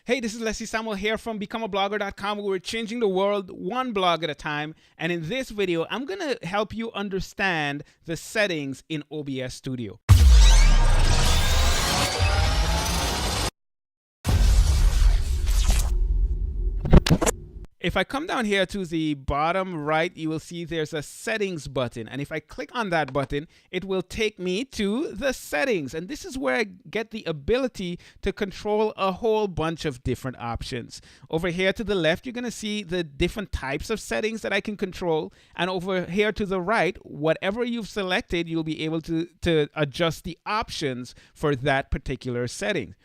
Hey, this is Leslie Samuel here from becomeablogger.com, where we're changing the world one blog at a time. And in this video, I'm going to help you understand the settings in OBS Studio. If I come down here to the bottom right, you will see there's a settings button. And if I click on that button, it will take me to the settings. And this is where I get the ability to control a whole bunch of different options. Over here to the left, you're going to see the different types of settings that I can control. And over here to the right, whatever you've selected, you'll be able to adjust the options for that particular setting.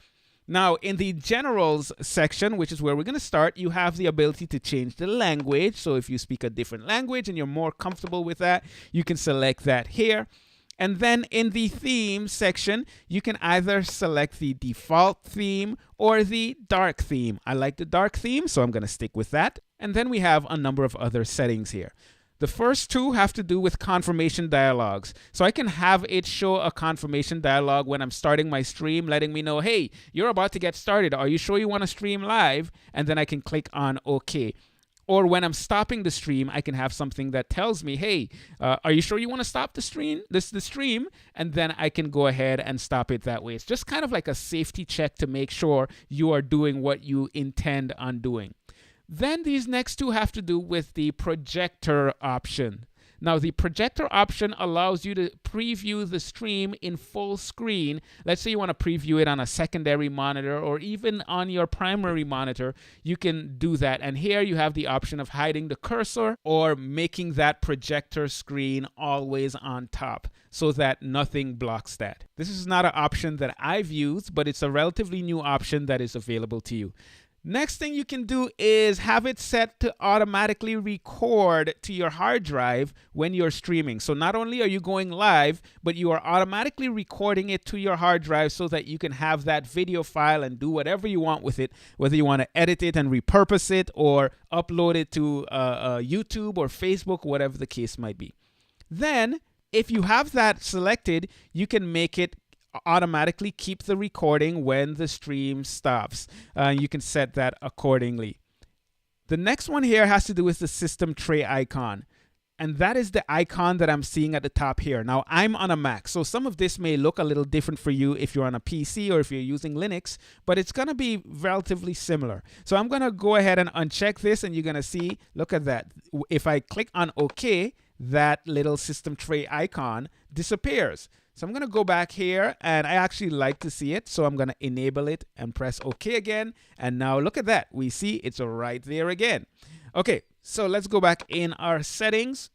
Now, in the generals section, which is where we're going to start, you have the ability to change the language. So if you speak a different language and you're more comfortable with that, you can select that here. And then in the theme section, you can either select the default theme or the dark theme. I like the dark theme, so I'm going to stick with that. And then we have a number of other settings here. The first two have to do with confirmation dialogues. So I can have it show a confirmation dialogue when I'm starting my stream, letting me know, hey, you're about to get started. Are you sure you want to stream live? And then I can click on OK. Or when I'm stopping the stream, I can have something that tells me, hey, are you sure you want to stop the stream? And then I can go ahead and stop it that way. It's just kind of like a safety check to make sure you are doing what you intend on doing. Then these next two have to do with the projector option. Now, the projector option allows you to preview the stream in full screen. Let's say you want to preview it on a secondary monitor or even on your primary monitor. You can do that. And here you have the option of hiding the cursor or making that projector screen always on top so that nothing blocks that. This is not an option that I've used, but it's a relatively new option that is available to you. Next thing you can do is have it set to automatically record to your hard drive when you're streaming. So not only are you going live, but you are automatically recording it to your hard drive so that you can have that video file and do whatever you want with it, whether you want to edit it and repurpose it or upload it to YouTube or Facebook, whatever the case might be. Then, if you have that selected, you can make it automatically keep the recording when the stream stops. You can set that accordingly. The next one here has to do with the system tray icon. And that is the icon that I'm seeing at the top here. Now, I'm on a Mac, so some of this may look a little different for you if you're on a PC or if you're using Linux, but it's going to be relatively similar. So I'm going to go ahead and uncheck this, and you're going to see, look at that. If I click on OK, that little system tray icon disappears. So I'm going to go back here, and I actually like to see it. So I'm going to enable it and press OK again. And now look at that. We see it's right there again. Okay, so let's go back in our settings.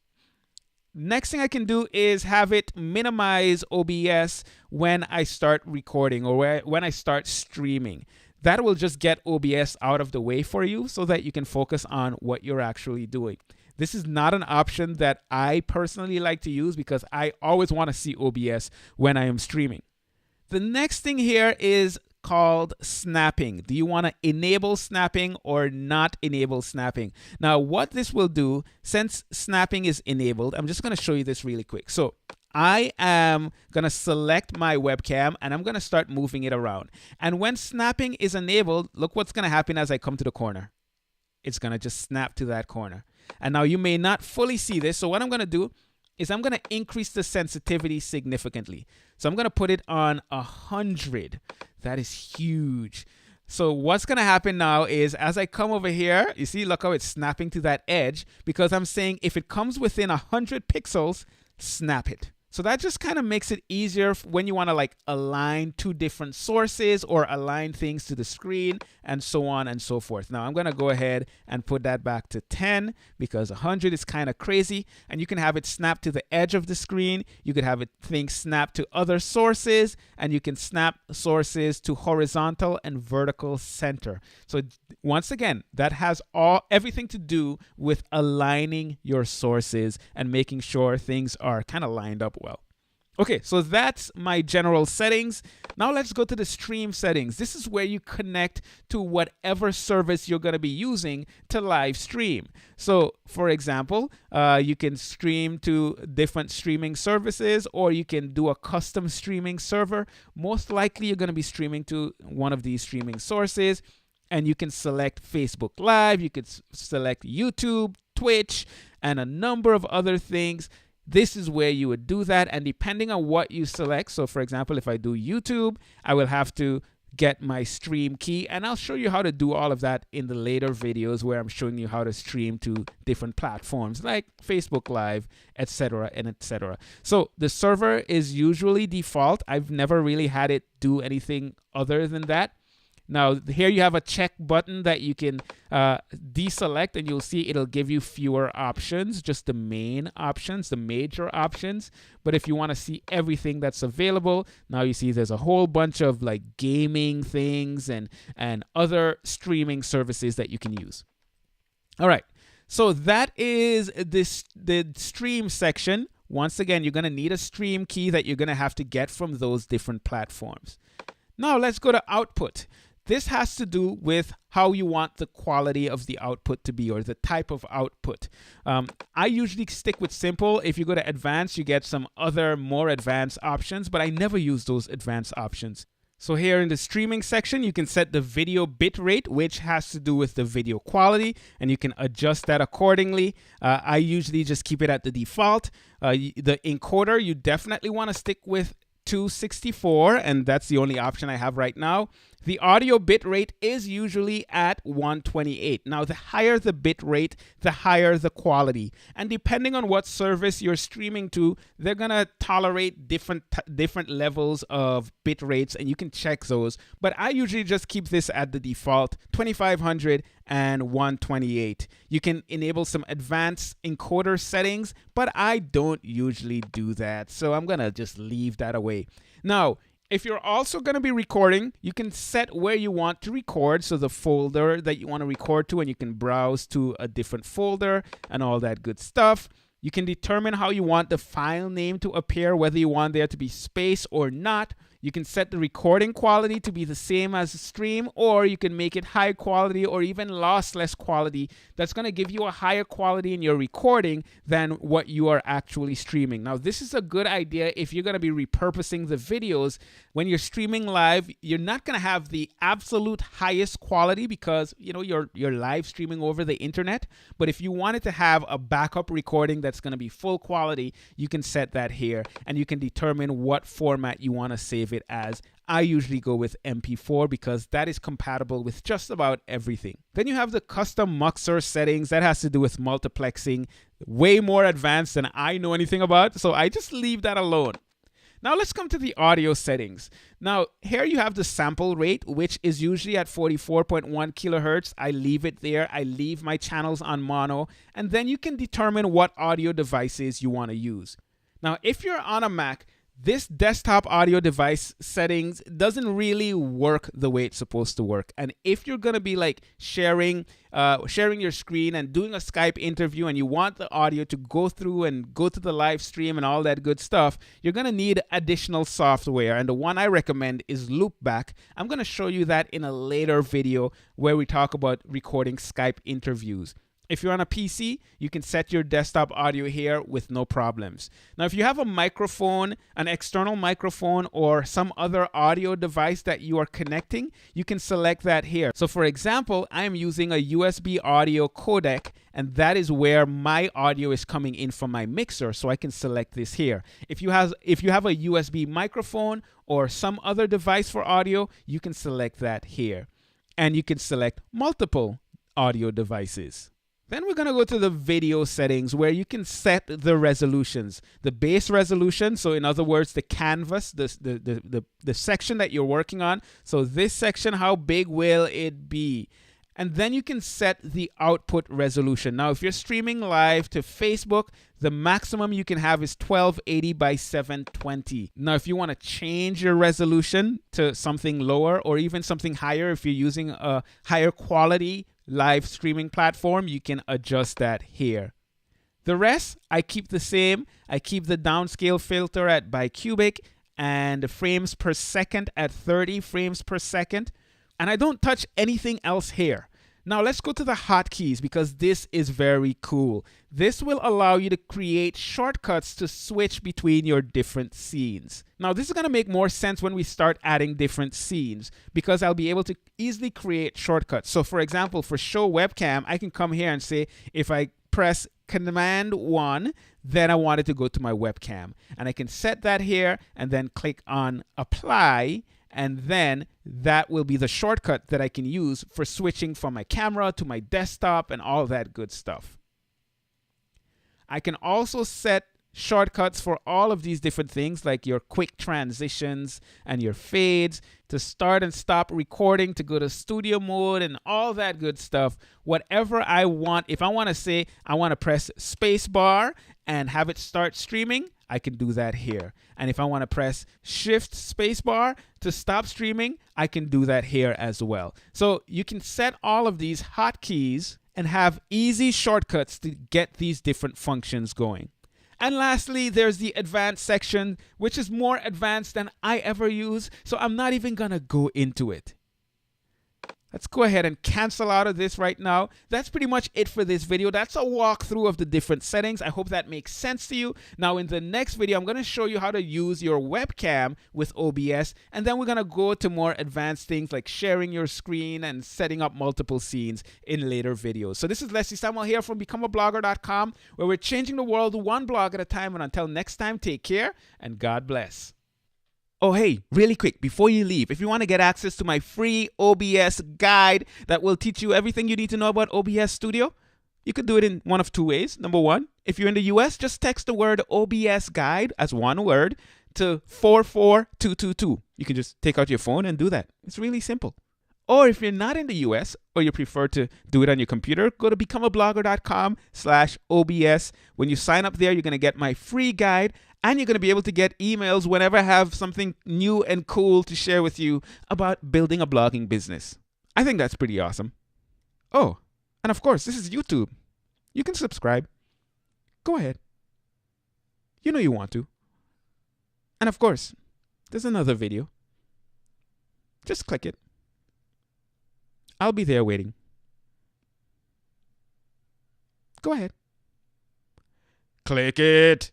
Next thing I can do is have it minimize OBS when I start recording or when I start streaming. That will just get OBS out of the way for you so that you can focus on what you're actually doing. This is not an option that I personally like to use because I always want to see OBS when I am streaming. The next thing here is called snapping. Do you want to enable snapping or not enable snapping? Now, what this will do, since snapping is enabled, I'm just going to show you this really quick. So I am going to select my webcam and I'm going to start moving it around. And when snapping is enabled, look what's going to happen as I come to the corner. It's going to just snap to that corner. And now you may not fully see this. So what I'm going to do is I'm going to increase the sensitivity significantly. So I'm going to put it on 100. That is huge. So what's going to happen now is as I come over here, you see, look how it's snapping to that edge because I'm saying if it comes within 100 pixels, snap it. So that just kind of makes it easier when you want to like align two different sources or align things to the screen and so on and so forth. Now I'm going to go ahead and put that back to 10 because 100 is kind of crazy, and you can have it snap to the edge of the screen. You could have it things snap to other sources, and you can snap sources to horizontal and vertical center. So once again, that has everything to do with aligning your sources and making sure things are kind of lined up well. Okay, so that's my general settings. Now let's go to the stream settings. This is where you connect to whatever service you're going to be using to live stream. So for example, you can stream to different streaming services, or you can do a custom streaming server. Most likely you're going to be streaming to one of these streaming sources. And you can select Facebook Live, you could select YouTube, Twitch, and a number of other things. This is where you would do that. And depending on what you select, so for example, if I do YouTube, I will have to get my stream key, and I'll show you how to do all of that in the later videos where I'm showing you how to stream to different platforms like Facebook Live, etc. and etc. So the server is usually default. I've never really had it do anything other than that. Now here you have a check button that you can deselect, and you'll see it'll give you fewer options, just the main options, the major options. But if you want to see everything that's available, now you see there's a whole bunch of like gaming things and other streaming services that you can use. All right, so that is the stream section. Once again, you're going to need a stream key that you're going to have to get from those different platforms. Now let's go to output. This has to do with how you want the quality of the output to be, or the type of output. I usually stick with simple. If you go to advanced, you get some other more advanced options, but I never use those advanced options. So here in the streaming section, you can set the video bit rate, which has to do with the video quality, and you can adjust that accordingly. I usually just keep it at the default. The encoder, you definitely want to stick with 264, and that's the only option I have right now. The audio bit rate is usually at 128. Now, the higher the bit rate, the higher the quality. And depending on what service you're streaming to, they're going to tolerate different levels of bit rates, and you can check those. But I usually just keep this at the default, 2500 and 128. You can enable some advanced encoder settings, but I don't usually do that. So I'm going to just leave that away. Now, if you're also going to be recording, you can set where you want to record, so the folder that you want to record to, and you can browse to a different folder and all that good stuff. You can determine how you want the file name to appear, whether you want there to be space or not. You can set the recording quality to be the same as the stream, or you can make it high quality or even lossless quality. That's going to give you a higher quality in your recording than what you are actually streaming. Now, this is a good idea if you're going to be repurposing the videos. When you're streaming live, you're not going to have the absolute highest quality because, you know, you're live streaming over the internet. But if you wanted to have a backup recording that's going to be full quality, you can set that here, and you can determine what format you want to save it as. I usually go with MP4 because that is compatible with just about everything. Then you have the custom muxer settings. That has to do with multiplexing, way more advanced than I know anything about, so I just leave that alone. Now let's come to the audio settings. Now here you have the sample rate, which is usually at 44.1 kilohertz. I leave it there. I leave my channels on mono, and then you can determine what audio devices you want to use. Now, if you're on a Mac, this desktop audio device settings doesn't really work the way it's supposed to work. And if you're going to be like sharing your screen and doing a Skype interview, and you want the audio to go through and go to the live stream and all that good stuff, you're going to need additional software. And the one I recommend is Loopback. I'm going to show you that in a later video where we talk about recording Skype interviews. If you're on a PC, you can set your desktop audio here with no problems. Now, if you have a microphone, an external microphone, or some other audio device that you are connecting, you can select that here. So for example, I'm using a USB audio codec, and that is where my audio is coming in from my mixer. So I can select this here. If you have a USB microphone or some other device for audio, you can select that here. And you can select multiple audio devices. Then we're going to go to the video settings, where you can set the resolutions, the base resolution. So in other words, the canvas, the section that you're working on. So this section, how big will it be? And then you can set the output resolution. Now, if you're streaming live to Facebook, the maximum you can have is 1280 by 720. Now, if you want to change your resolution to something lower or even something higher, if you're using a higher quality live streaming platform, you can adjust that here. The rest, I keep the same. I keep the downscale filter at bicubic and the frames per second at 30 frames per second. And I don't touch anything else here. Now let's go to the hotkeys because this is very cool. This will allow you to create shortcuts to switch between your different scenes. Now this is going to make more sense when we start adding different scenes because I'll be able to easily create shortcuts. So for example, for show webcam, I can come here and say if I press Command 1, then I want it to go to my webcam. And I can set that here and then click on apply. And then that will be the shortcut that I can use for switching from my camera to my desktop and all that good stuff. I can also set shortcuts for all of these different things like your quick transitions and your fades to start and stop recording, to go to studio mode and all that good stuff. Whatever I want, if I want to say I want to press space bar and have it start streaming, I can do that here. And if I want to press shift space bar to stop streaming, I can do that here as well. So you can set all of these hotkeys and have easy shortcuts to get these different functions going. And lastly, there's the advanced section, which is more advanced than I ever use. So I'm not even going to go into it. Let's go ahead and cancel out of this right now. That's pretty much it for this video. That's a walkthrough of the different settings. I hope that makes sense to you. Now in the next video, I'm going to show you how to use your webcam with OBS. And then we're going to go to more advanced things like sharing your screen and setting up multiple scenes in later videos. So this is Leslie Samuel here from becomeablogger.com, where we're changing the world one blog at a time. And until next time, take care and God bless. Oh, hey, really quick, before you leave, if you want to get access to my free OBS guide that will teach you everything you need to know about OBS Studio, you could do it in one of two ways. Number one, if you're in the US, just text the word OBS guide as one word to 44222. You can just take out your phone and do that. It's really simple. Or if you're not in the US or you prefer to do it on your computer, go to becomeablogger.com/OBS. When you sign up there, you're going to get my free guide. And you're going to be able to get emails whenever I have something new and cool to share with you about building a blogging business. I think that's pretty awesome. Oh, and of course, this is YouTube. You can subscribe. Go ahead. You know you want to. And of course, there's another video. Just click it. I'll be there waiting. Go ahead. Click it.